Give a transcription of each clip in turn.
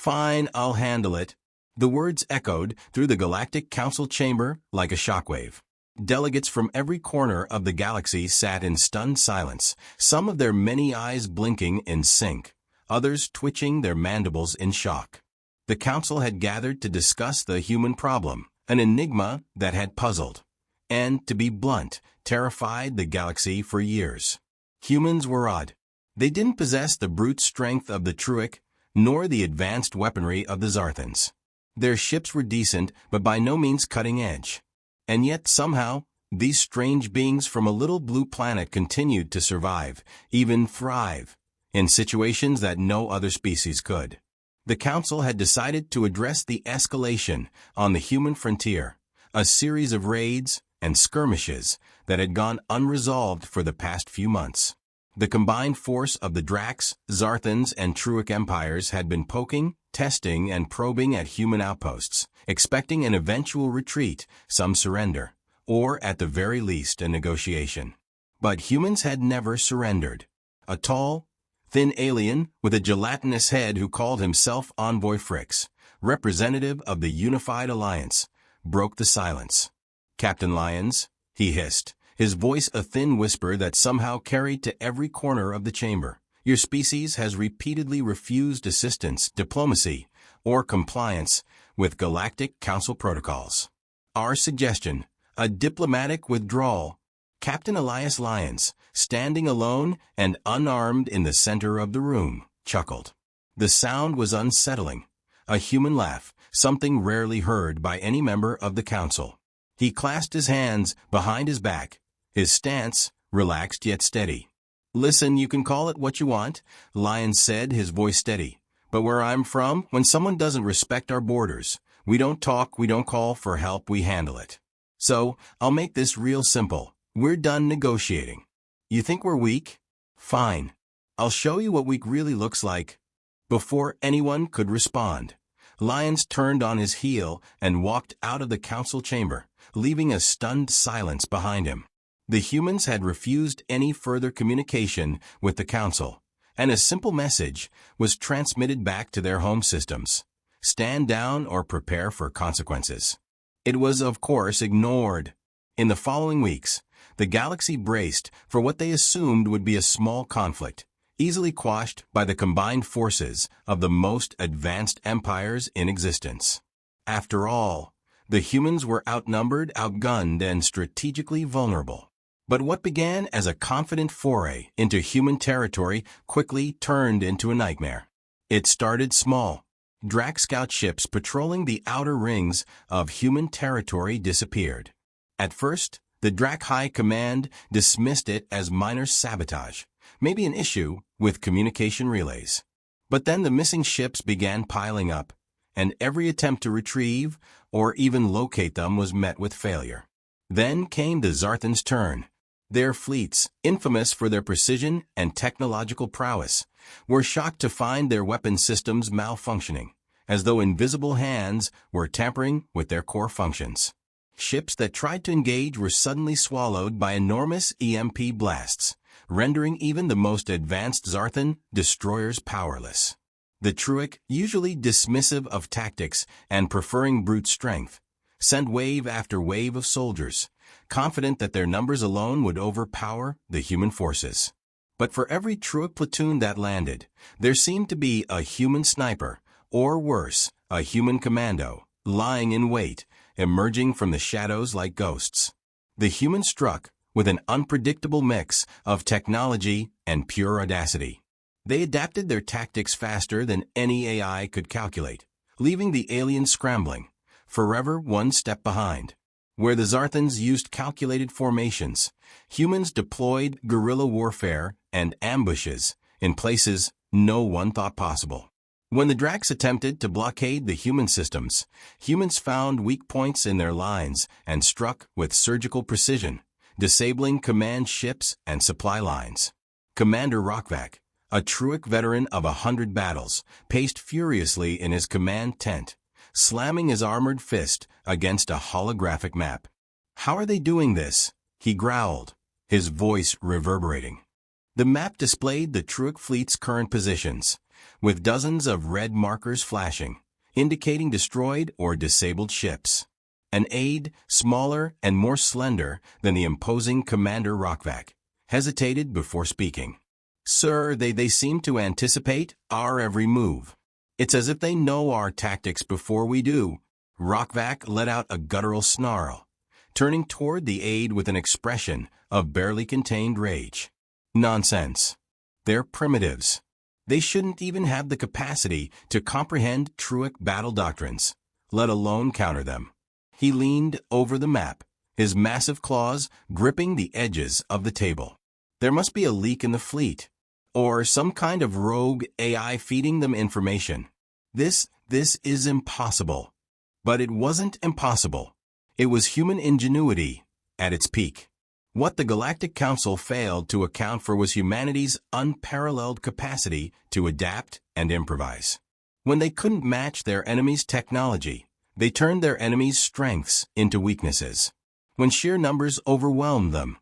Fine, I'll handle it. The words echoed through the Galactic Council chamber like a shockwave. Delegates from every corner of the galaxy sat in stunned silence, some of their many eyes blinking in sync, others twitching their mandibles in shock. The council had gathered to discuss the human problem, an enigma that had puzzled, and, to be blunt, terrified the galaxy for years. Humans were odd. They didn't possess the brute strength of the Truic, nor the advanced weaponry of the Zarthans. Their ships were decent, but by no means cutting edge. And yet, somehow, these strange beings from a little blue planet continued to survive, even thrive, in situations that no other species could. The Council had decided to address the escalation on the human frontier, a series of raids and skirmishes that had gone unresolved for the past few months. The combined force of the Drax, Zarthans, and Truic empires had been poking, testing, and probing at human outposts, expecting an eventual retreat, some surrender, or at the very least a negotiation. But humans had never surrendered. A tall, thin alien with a gelatinous head who called himself Envoy Frix, representative of the Unified Alliance, broke the silence. "Captain Lyons," he hissed, his voice a thin whisper that somehow carried to every corner of the chamber. "Your species has repeatedly refused assistance, diplomacy, or compliance with Galactic Council protocols. Our suggestion, a diplomatic withdrawal." Captain Elias Lyons, standing alone and unarmed in the center of the room, chuckled. The sound was unsettling, a human laugh, something rarely heard by any member of the council. He clasped his hands behind his back, his stance relaxed yet steady. "Listen, you can call it what you want," Lyons said, his voice steady. "But where I'm from, when someone doesn't respect our borders, we don't talk, we don't call for help, we handle it. So, I'll make this real simple. We're done negotiating. You think we're weak? Fine. I'll show you what weak really looks like." Before anyone could respond, Lyons turned on his heel and walked out of the council chamber, leaving a stunned silence behind him. The humans had refused any further communication with the council, and a simple message was transmitted back to their home systems: stand down or prepare for consequences. It was, of course, ignored. In the following weeks, the galaxy braced for what they assumed would be a small conflict, easily quashed by the combined forces of the most advanced empires in existence. After all, the humans were outnumbered, outgunned, and strategically vulnerable. But what began as a confident foray into human territory quickly turned into a nightmare. It started small. Drax scout ships patrolling the outer rings of human territory disappeared. At first, the Drac High Command dismissed it as minor sabotage, maybe an issue with communication relays. But then the missing ships began piling up, and every attempt to retrieve or even locate them was met with failure. Then came the Zarthans' turn. Their fleets, infamous for their precision and technological prowess, were shocked to find their weapon systems malfunctioning, as though invisible hands were tampering with their core functions. Ships that tried to engage were suddenly swallowed by enormous EMP blasts, rendering even the most advanced Zarthan destroyers powerless. The Truic, usually dismissive of tactics and preferring brute strength, sent wave after wave of soldiers, confident that their numbers alone would overpower the human forces. But for every Truic platoon that landed, there seemed to be a human sniper, or worse, a human commando, lying in wait, emerging from the shadows like ghosts. The humans struck with an unpredictable mix of technology and pure audacity. They adapted their tactics faster than any AI could calculate, leaving the aliens scrambling, forever one step behind. Where the Zarthans used calculated formations, humans deployed guerrilla warfare and ambushes in places no one thought possible. When the Drax attempted to blockade the human systems, humans found weak points in their lines and struck with surgical precision, disabling command ships and supply lines. Commander Rockvac, a Truic veteran of 100 battles, paced furiously in his command tent, slamming his armored fist against a holographic map. "How are they doing this?" he growled, his voice reverberating. The map displayed the Truic fleet's current positions, with dozens of red markers flashing, indicating destroyed or disabled ships. An aide, smaller and more slender than the imposing Commander Rockvac, hesitated before speaking. Sir, they seem to anticipate our every move. It's as if they know our tactics before we do. Rockvac let out a guttural snarl, turning toward the aide with an expression of barely contained rage. Nonsense. They're primitives. They shouldn't even have the capacity to comprehend Truic battle doctrines, let alone counter them. He leaned over the map, his massive claws gripping the edges of the table. There must be a leak in the fleet, or some kind of rogue AI feeding them information. This is impossible. But it wasn't impossible. It was human ingenuity at its peak. What the Galactic Council failed to account for was humanity's unparalleled capacity to adapt and improvise. When they couldn't match their enemy's technology, they turned their enemy's strengths into weaknesses. When sheer numbers overwhelmed them,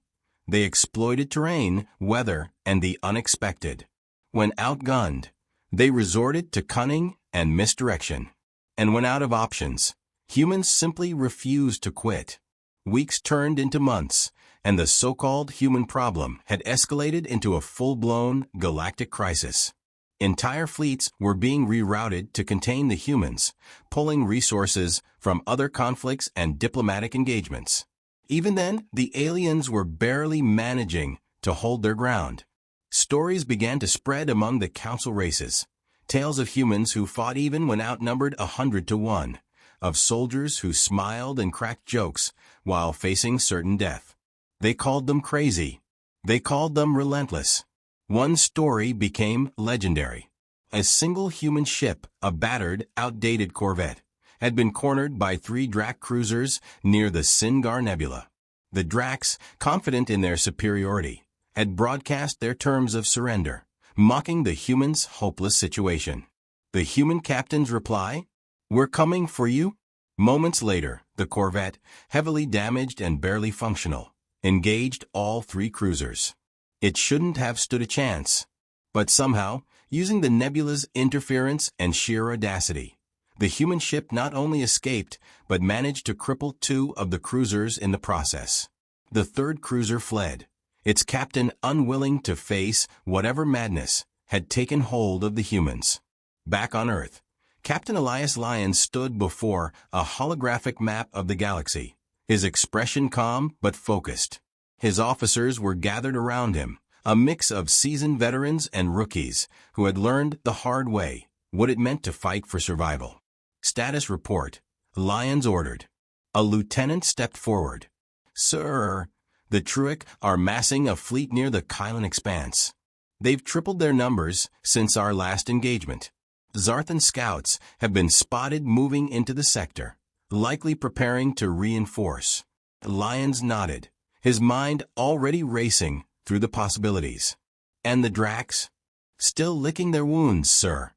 they exploited terrain, weather, and the unexpected. When outgunned, they resorted to cunning and misdirection. And when out of options, humans simply refused to quit. Weeks turned into months, and the so-called human problem had escalated into a full-blown galactic crisis. Entire fleets were being rerouted to contain the humans, pulling resources from other conflicts and diplomatic engagements. Even then, the aliens were barely managing to hold their ground. Stories began to spread among the council races. Tales of humans who fought even when outnumbered 100 to 1, of soldiers who smiled and cracked jokes while facing certain death. They called them crazy. They called them relentless. One story became legendary. A single human ship, a battered, outdated corvette, had been cornered by 3 Drac cruisers near the Singar Nebula. The Dracs, confident in their superiority, had broadcast their terms of surrender, mocking the humans' hopeless situation. The human captain's reply? "We're coming for you." Moments later, the corvette, heavily damaged and barely functional, engaged all 3 cruisers. It shouldn't have stood a chance. But somehow, using the nebula's interference and sheer audacity, the human ship not only escaped, but managed to cripple 2 of the cruisers in the process. The 3rd cruiser fled, its captain unwilling to face whatever madness had taken hold of the humans. Back on Earth, Captain Elias Lyons stood before a holographic map of the galaxy, his expression calm but focused. His officers were gathered around him, a mix of seasoned veterans and rookies who had learned the hard way what it meant to fight for survival. "Status report," Lyons ordered. A lieutenant stepped forward. "Sir, the Truic are massing a fleet near the Kylan Expanse. They've tripled their numbers since our last engagement. Zarthan scouts have been spotted moving into the sector, likely preparing to reinforce." Lyons nodded, his mind already racing through the possibilities. "And the Dracs?" "Still licking their wounds, sir.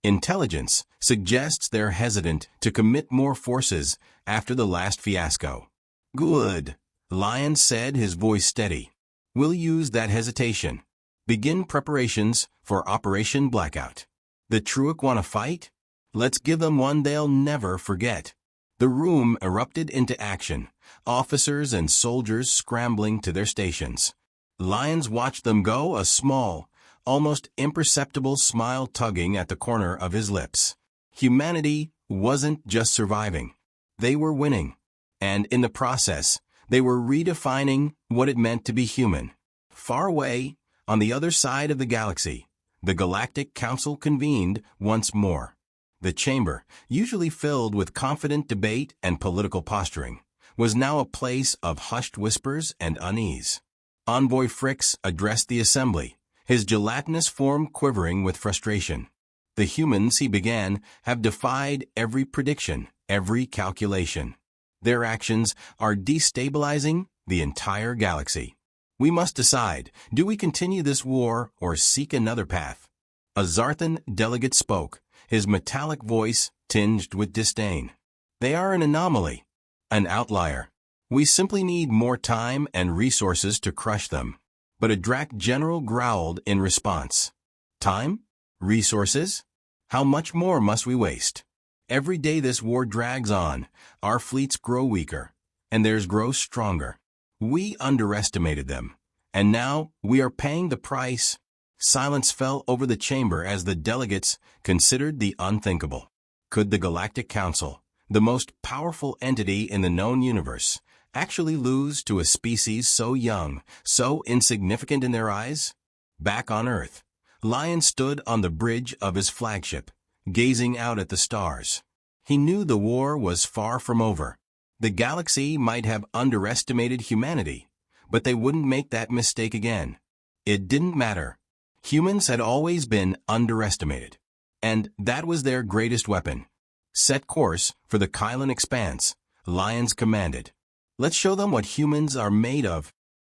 Intelligence suggests they're hesitant to commit more forces after the last fiasco." "Good," Lyons said, his voice steady. "We'll use that hesitation. Begin preparations for Operation Blackout. The Truic want to fight? Let's give them one they'll never forget." The room erupted into action, officers and soldiers scrambling to their stations. Lyons watched them go, a small, almost imperceptible smile tugging at the corner of his lips. Humanity wasn't just surviving. They were winning. And in the process, they were redefining what it meant to be human. Far away, on the other side of the galaxy, the Galactic Council convened once more. The chamber, usually filled with confident debate and political posturing, was now a place of hushed whispers and unease. Envoy Fricks addressed the assembly, his gelatinous form quivering with frustration. "The humans," he began, "have defied every prediction, every calculation. Their actions are destabilizing the entire galaxy. We must decide, do we continue this war or seek another path?" A Zarthan delegate spoke, his metallic voice tinged with disdain. "They are an anomaly, an outlier. We simply need more time and resources to crush them." But a Drac general growled in response. "Time? Resources? How much more must we waste? Every day this war drags on, our fleets grow weaker, and theirs grow stronger. We underestimated them, and now we are paying the price. Silence fell over the chamber as the delegates considered the unthinkable. Could the Galactic Council, the most powerful entity in the known universe, actually lose to a species so young, so insignificant in their eyes? Back on Earth, Lion stood on the bridge of his flagship, gazing out at the stars. He knew the war was far from over. The galaxy might have underestimated humanity, but they wouldn't make that mistake again. It didn't matter. Humans had always been underestimated, and that was their greatest weapon. Set course for the Kylan expanse, Lions commanded. Let's show them what humans are made of.